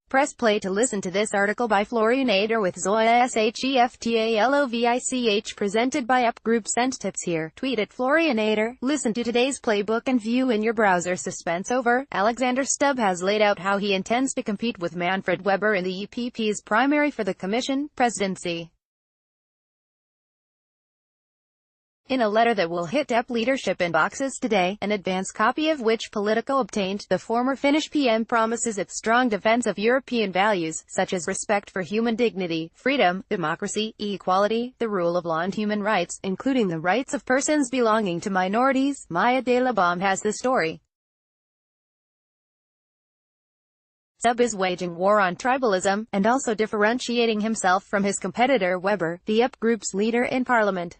Press play to listen to this article by Florian Eder with ZOYA SHEFTALOVICH presented by EPP Group. Send tips here. Tweet at Florian Eder. Listen to today's playbook and view in your browser. Suspense over. Alexander Stubb has laid out how he intends to compete with Manfred Weber in the EPP's primary for the Commission presidency. In a letter that will hit EPP leadership inboxes today, an advance copy of which Politico obtained, the former Finnish PM promises its strong defense of European values, such as respect for human dignity, freedom, democracy, equality, the rule of law and human rights, including the rights of persons belonging to minorities. Maya de la Bombe has the story. Stubb is waging war on tribalism, and also differentiating himself from his competitor Weber, the EPP Group's leader in Parliament.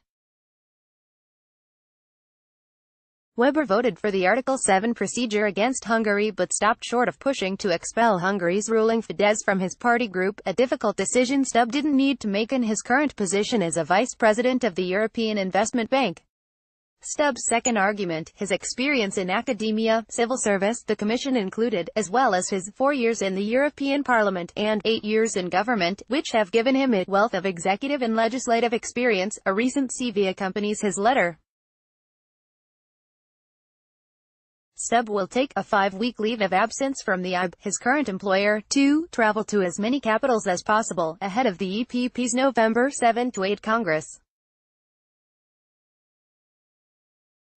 Weber voted for the Article 7 procedure against Hungary but stopped short of pushing to expel Hungary's ruling Fidesz from his party group, a difficult decision Stubb didn't need to make in his current position as a vice president of the European Investment Bank. Stubb's second argument, his experience in academia, civil service, the Commission included, as well as his 4 years in the European Parliament, and 8 years in government, which have given him a wealth of executive and legislative experience. A recent CV accompanies his letter. Stubb will take a 5-week leave of absence from the EIB, his current employer, to travel to as many capitals as possible, ahead of the EPP's November 7-8 Congress.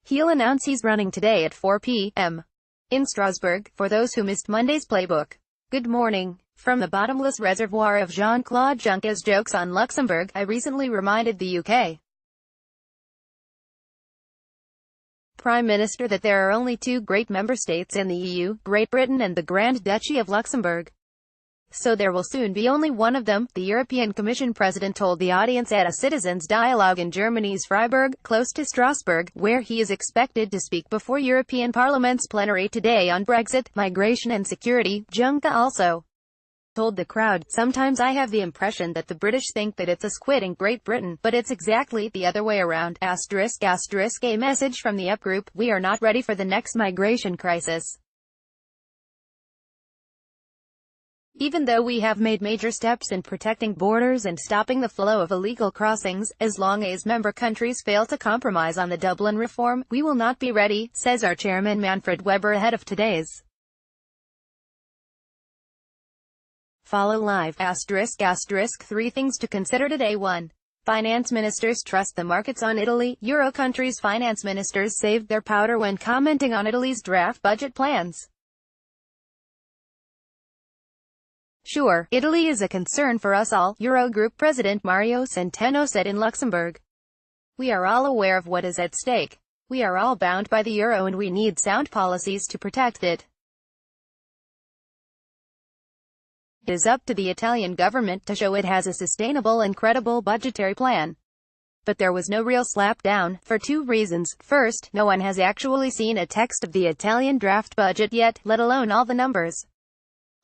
He'll announce he's running today at 4 p.m. in Strasbourg, for those who missed Monday's playbook. Good morning. From the bottomless reservoir of Jean-Claude Juncker's jokes on Luxembourg, I recently reminded the UK Prime Minister that there are only 2 great member states in the EU, Great Britain and the Grand Duchy of Luxembourg. So there will soon be only one of them, the European Commission President told the audience at a citizens' dialogue in Germany's Freiburg, close to Strasbourg, where he is expected to speak before European Parliament's plenary today on Brexit, migration and security. Juncker also told the crowd, "Sometimes I have the impression that the British think that it's us quitting Great Britain, but it's exactly the other way around." ****. A message from the EPP Group: we are not ready for the next migration crisis. Even though we have made major steps in protecting borders and stopping the flow of illegal crossings, as long as member countries fail to compromise on the Dublin reform, we will not be ready, says our chairman Manfred Weber ahead of today's Follow Live. ***. 3 things to consider today. 1. Finance ministers trust the markets on Italy. Euro countries' finance ministers saved their powder when commenting on Italy's draft budget plans. Sure, Italy is a concern for us all, Eurogroup President Mario Centeno said in Luxembourg. We are all aware of what is at stake. We are all bound by the euro and we need sound policies to protect it. It is up to the Italian government to show it has a sustainable and credible budgetary plan. But there was no real slapdown, for 2 reasons. First, no one has actually seen a text of the Italian draft budget yet, let alone all the numbers.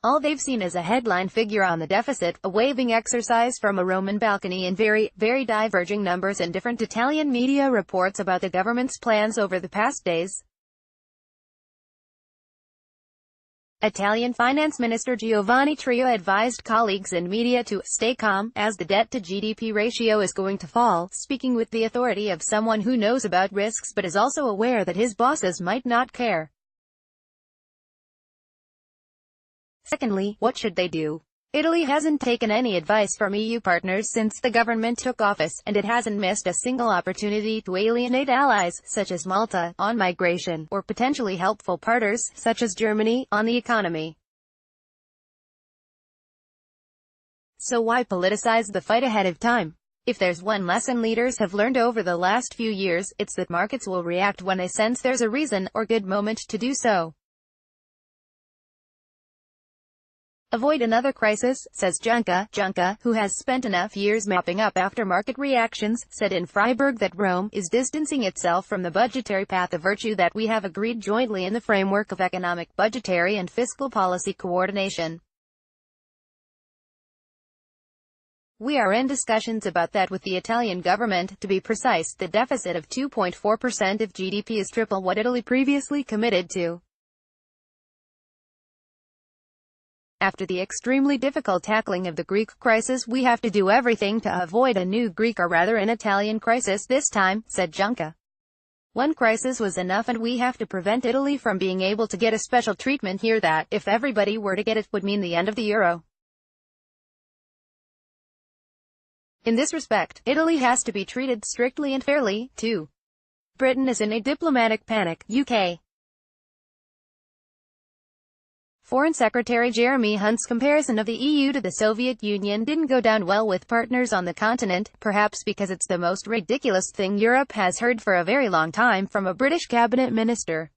All they've seen is a headline figure on the deficit, a waving exercise from a Roman balcony, and very diverging numbers in different Italian media reports about the government's plans over the past days. Italian Finance Minister Giovanni Trio advised colleagues and media to stay calm, as the debt-to-GDP ratio is going to fall, speaking with the authority of someone who knows about risks but is also aware that his bosses might not care. Secondly, what should they do? Italy hasn't taken any advice from EU partners since the government took office, and it hasn't missed a single opportunity to alienate allies, such as Malta, on migration, or potentially helpful partners, such as Germany, on the economy. So why politicize the fight ahead of time? If there's one lesson leaders have learned over the last few years, it's that markets will react when they sense there's a reason, or good moment, to do so. Avoid another crisis, says Juncker. Juncker, who has spent enough years mapping up after-market reactions, said in Freiburg that Rome is distancing itself from the budgetary path of virtue that we have agreed jointly in the framework of economic, budgetary and fiscal policy coordination. We are in discussions about that with the Italian government. To be precise, the deficit of 2.4% of GDP is triple what Italy previously committed to. After the extremely difficult tackling of the Greek crisis, we have to do everything to avoid a new Greek or rather an Italian crisis this time, said Juncker. One crisis was enough and we have to prevent Italy from being able to get a special treatment here that, if everybody were to get it, would mean the end of the euro. In this respect, Italy has to be treated strictly and fairly, too. Britain is in a diplomatic panic, UK. Foreign Secretary Jeremy Hunt's comparison of the EU to the Soviet Union didn't go down well with partners on the continent, perhaps because it's the most ridiculous thing Europe has heard for a very long time from a British cabinet minister.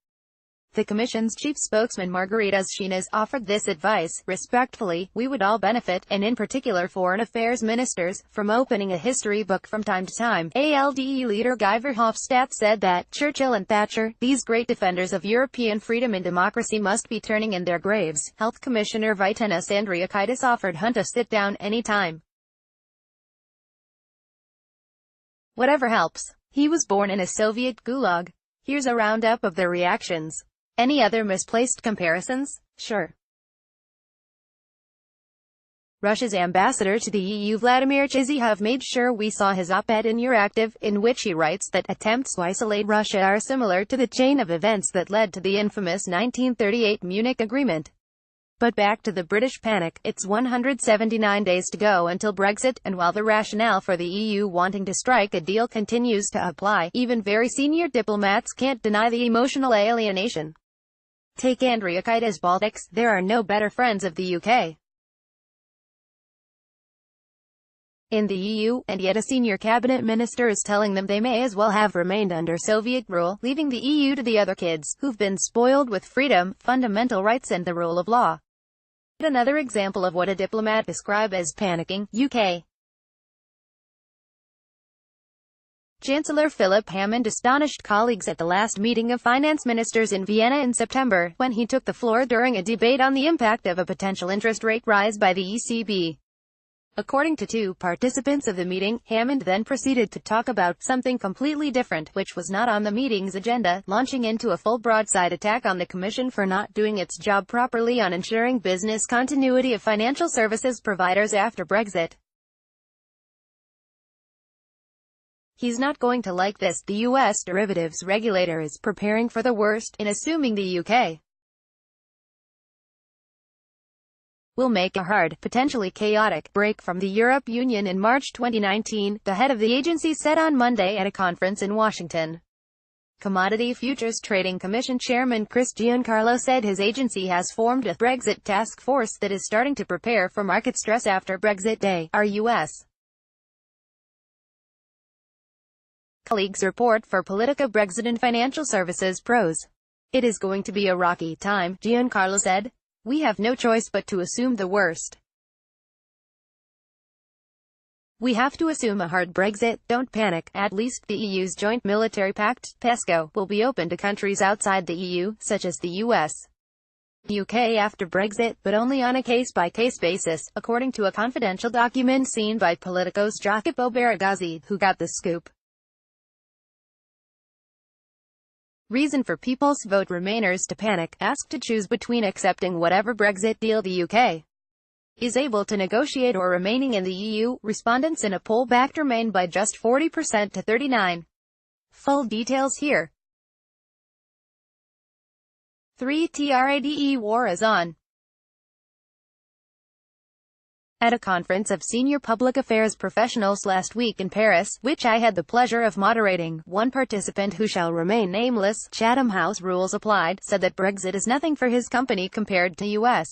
The Commission's chief spokesman Margaritas Schinas offered this advice: respectfully, we would all benefit, and in particular foreign affairs ministers, from opening a history book from time to time. ALDE leader Guy Verhofstadt said that Churchill and Thatcher, these great defenders of European freedom and democracy, must be turning in their graves. Health Commissioner Vytenis Andriukaitis offered Hunt a sit-down anytime. Whatever helps. He was born in a Soviet gulag. Here's a roundup of their reactions. Any other misplaced comparisons? Sure. Russia's ambassador to the EU Vladimir Chizhiev made sure we saw his op-ed in Euractiv, in which he writes that attempts to isolate Russia are similar to the chain of events that led to the infamous 1938 Munich Agreement. But back to the British panic. It's 179 days to go until Brexit, and while the rationale for the EU wanting to strike a deal continues to apply, even very senior diplomats can't deny the emotional alienation. Take Andriukaitis' Baltics, there are no better friends of the UK in the EU, and yet a senior cabinet minister is telling them they may as well have remained under Soviet rule, leaving the EU to the other kids, who've been spoiled with freedom, fundamental rights and the rule of law. Another example of what a diplomat described as panicking, UK. Chancellor Philip Hammond astonished colleagues at the last meeting of finance ministers in Vienna in September, when he took the floor during a debate on the impact of a potential interest rate rise by the ECB. According to two participants of the meeting, Hammond then proceeded to talk about something completely different, which was not on the meeting's agenda, launching into a full broadside attack on the Commission for not doing its job properly on ensuring business continuity of financial services providers after Brexit. He's not going to like this. The U.S. derivatives regulator is preparing for the worst, in assuming the UK will make a hard, potentially chaotic, break from the European Union in March 2019, the head of the agency said on Monday at a conference in Washington. Commodity Futures Trading Commission Chairman Chris Giancarlo said his agency has formed a Brexit task force that is starting to prepare for market stress after Brexit Day. Our U.S. colleagues report for Politico Brexit and Financial Services Pros. It is going to be a rocky time, Giancarlo said. We have no choice but to assume the worst. We have to assume a hard Brexit. Don't panic. At least the EU's Joint Military Pact, PESCO, will be open to countries outside the EU, such as the US. UK after Brexit, but only on a case-by-case basis, according to a confidential document seen by Politico's Jacopo Barragazzi, who got the scoop. Reason for People's Vote Remainers to panic, asked to choose between accepting whatever Brexit deal the UK is able to negotiate or remaining in the EU. Respondents in a poll backed Remain by just 40% to 39%. Full details here. 3. Trade war is on. At a conference of senior public affairs professionals last week in Paris, which I had the pleasure of moderating, one participant, who shall remain nameless, Chatham House rules applied, said that Brexit is nothing for his company compared to U.S.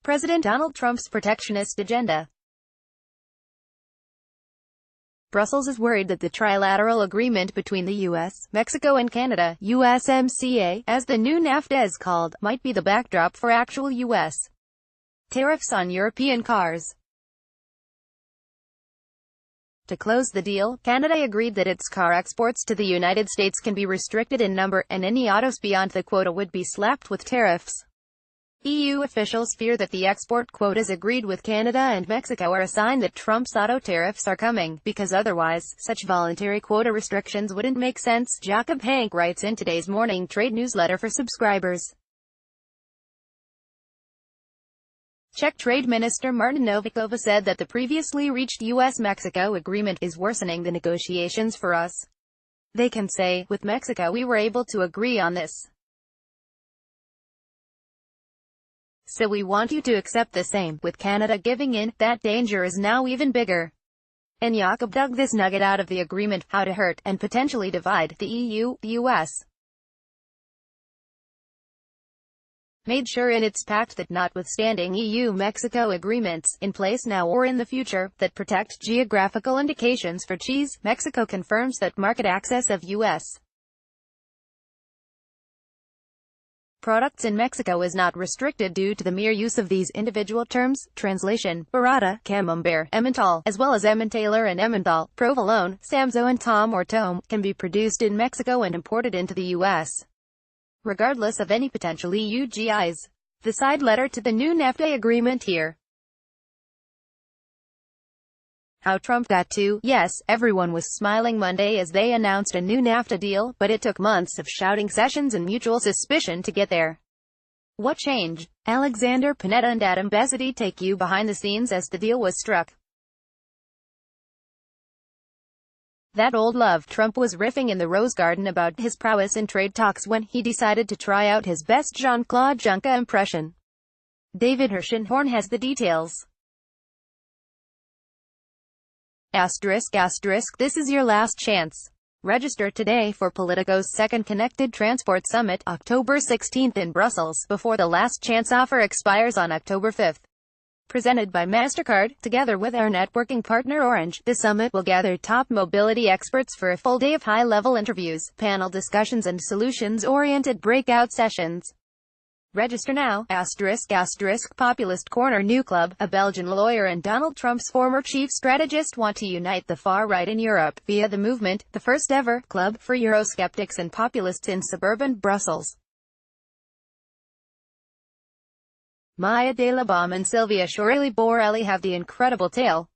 President Donald Trump's protectionist agenda. Brussels is worried that the trilateral agreement between the U.S., Mexico and Canada, USMCA, as the new NAFTA is called, might be the backdrop for actual U.S. tariffs on European cars. To close the deal, Canada agreed that its car exports to the United States can be restricted in number, and any autos beyond the quota would be slapped with tariffs. EU officials fear that the export quotas agreed with Canada and Mexico are a sign that Trump's auto tariffs are coming, because otherwise, such voluntary quota restrictions wouldn't make sense, Jacob Hank writes in today's morning trade newsletter for subscribers. Czech Trade Minister Marta Novikova said that the previously reached US-Mexico agreement is worsening the negotiations for us. They can say, with Mexico we were able to agree on this. So we want you to accept the same. With Canada giving in, that danger is now even bigger. And Jacob dug this nugget out of the agreement, how to hurt, and potentially divide, the EU, the US. Made sure in its pact that notwithstanding EU-Mexico agreements, in place now or in the future, that protect geographical indications for cheese, Mexico confirms that market access of U.S. products in Mexico is not restricted due to the mere use of these individual terms. Translation: Burrata, Camembert, Emmental, as well as Emmentaler and Emmental, Provolone, Samso and Tom or Tome, can be produced in Mexico and imported into the U.S. regardless of any potential EU GIs. The side letter to the new NAFTA agreement here. How Trump got to, yes, everyone was smiling Monday as they announced a new NAFTA deal, but it took months of shouting sessions and mutual suspicion to get there. What changed? Alexander Panetta and Adam Bezity take you behind the scenes as the deal was struck. That old love. Trump was riffing in the Rose Garden about his prowess in trade talks when he decided to try out his best Jean-Claude Juncker impression. David Hirschenhorn has the details. This is your last chance. Register today for Politico's second Connected Transport Summit, October 16th in Brussels, before the last chance offer expires on October 5th. Presented by MasterCard, together with our networking partner Orange, the summit will gather top mobility experts for a full day of high-level interviews, panel discussions and solutions-oriented breakout sessions. Register now. Populist Corner New Club, a Belgian lawyer and Donald Trump's former chief strategist want to unite the far right in Europe, via the movement, the first ever club for Eurosceptics and populists in suburban Brussels. Maya de la Baume and Silvia Shirley Borelli have the incredible tale.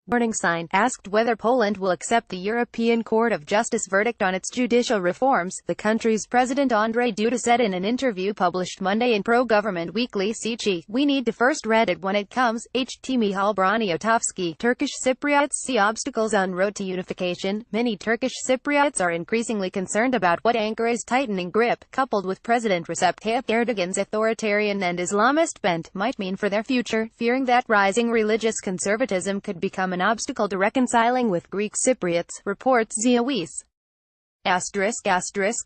Warning sign. Asked whether Poland will accept the European Court of Justice verdict on its judicial reforms, the country's President Andrzej Duda said in an interview published Monday in pro-government weekly Sici, "We need to first read it when it comes." Ht Mihal Braniatovsky. Turkish Cypriots see obstacles on road to unification. Many Turkish Cypriots are increasingly concerned about what Ankara's tightening grip, coupled with President Recep Tayyip Erdogan's authoritarian and Islamist bent, might mean for their future, fearing that rising religious conservatism could become an obstacle to reconciling with Greek Cypriots, reports ZOYA.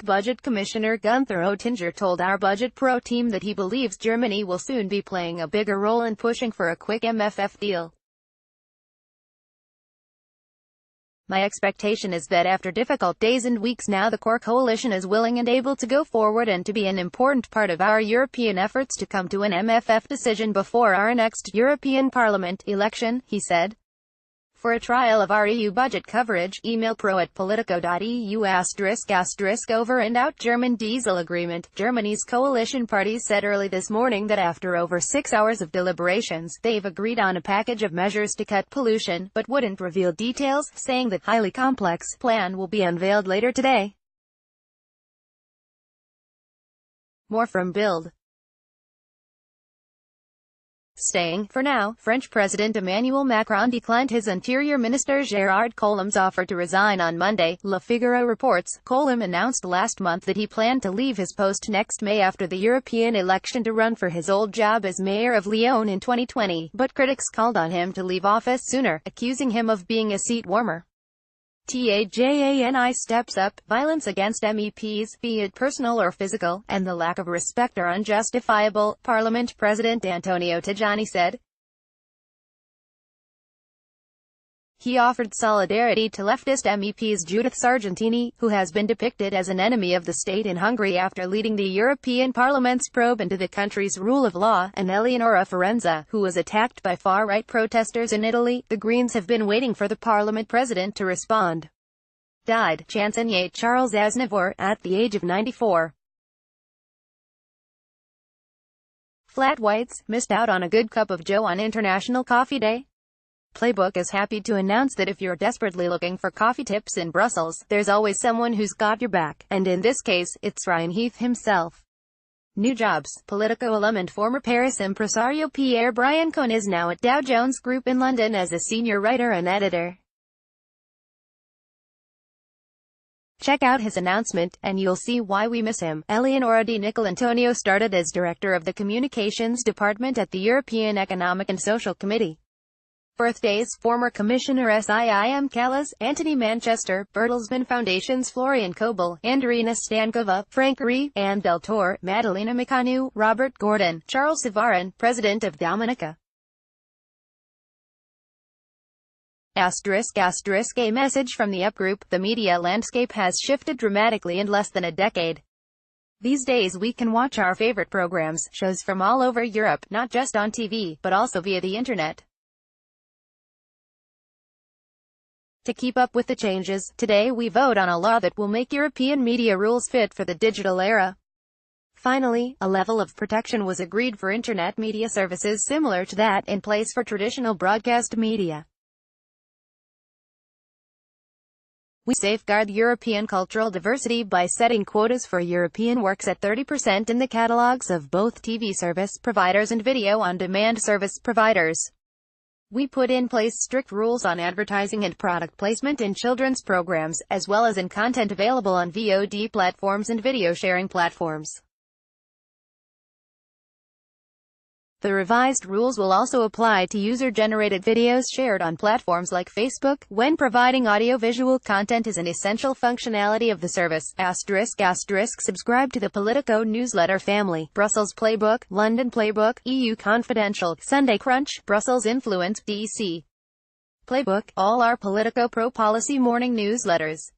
Budget Commissioner Gunther Oettinger told our Budget Pro team that he believes Germany will soon be playing a bigger role in pushing for a quick MFF deal. My expectation is that after difficult days and weeks now the core coalition is willing and able to go forward and to be an important part of our European efforts to come to an MFF decision before our next European Parliament election, he said. For a trial of our EU budget coverage, email pro@politico.eu **** over and out German diesel agreement. Germany's coalition parties said early this morning that after over 6 hours of deliberations, they've agreed on a package of measures to cut pollution, but wouldn't reveal details, saying the highly complex plan will be unveiled later today. More from Bild. Staying, for now, French President Emmanuel Macron declined his Interior Minister Gérard Colom's offer to resign on Monday, Le Figaro reports. Colom announced last month that he planned to leave his post next May after the European election to run for his old job as mayor of Lyon in 2020, but critics called on him to leave office sooner, accusing him of being a seat warmer. TAJANI steps up. Violence against MEPs, be it personal or physical, and the lack of respect are unjustifiable, Parliament President Antonio Tajani said. He offered solidarity to leftist MEPs Judith Sargentini, who has been depicted as an enemy of the state in Hungary after leading the European Parliament's probe into the country's rule of law, and Eleonora Forenza, who was attacked by far-right protesters in Italy. The Greens have been waiting for the Parliament president to respond. Died, Chansonnier Charles Aznavour, at the age of 94. Flat whites, missed out on a good cup of joe on International Coffee Day? Playbook is happy to announce that if you're desperately looking for coffee tips in Brussels, there's always someone who's got your back, and in this case, it's Ryan Heath himself. New jobs. Politico alum and former Paris impresario Pierre-Brian Cohn is now at Dow Jones Group in London as a senior writer and editor. Check out his announcement, and you'll see why we miss him. Eleonora Di Nicolantonio started as director of the communications department at the European Economic and Social Committee. Birthdays: former Commissioner SIIM Callas, Anthony Manchester, Bertelsmann Foundation's Florian Kobel, Andrina Stankova, Frank Ree, Anne Del Torre, Madalena Micanu, Robert Gordon, Charles Savarin, President of Dominica. A message from the UP Group: the media landscape has shifted dramatically in less than a decade. These days we can watch our favorite programs, shows from all over Europe, not just on TV, but also via the internet. To keep up with the changes, today we vote on a law that will make European media rules fit for the digital era. Finally, a level of protection was agreed for internet media services similar to that in place for traditional broadcast media. We safeguard European cultural diversity by setting quotas for European works at 30% in the catalogues of both TV service providers and video-on-demand service providers. We put in place strict rules on advertising and product placement in children's programs, as well as in content available on VOD platforms and video sharing platforms. The revised rules will also apply to user-generated videos shared on platforms like Facebook, when providing audio-visual content is an essential functionality of the service. **** Subscribe to the Politico newsletter family. Brussels Playbook, London Playbook, EU Confidential, Sunday Crunch, Brussels Influence, DC Playbook, all our Politico pro-policy morning newsletters.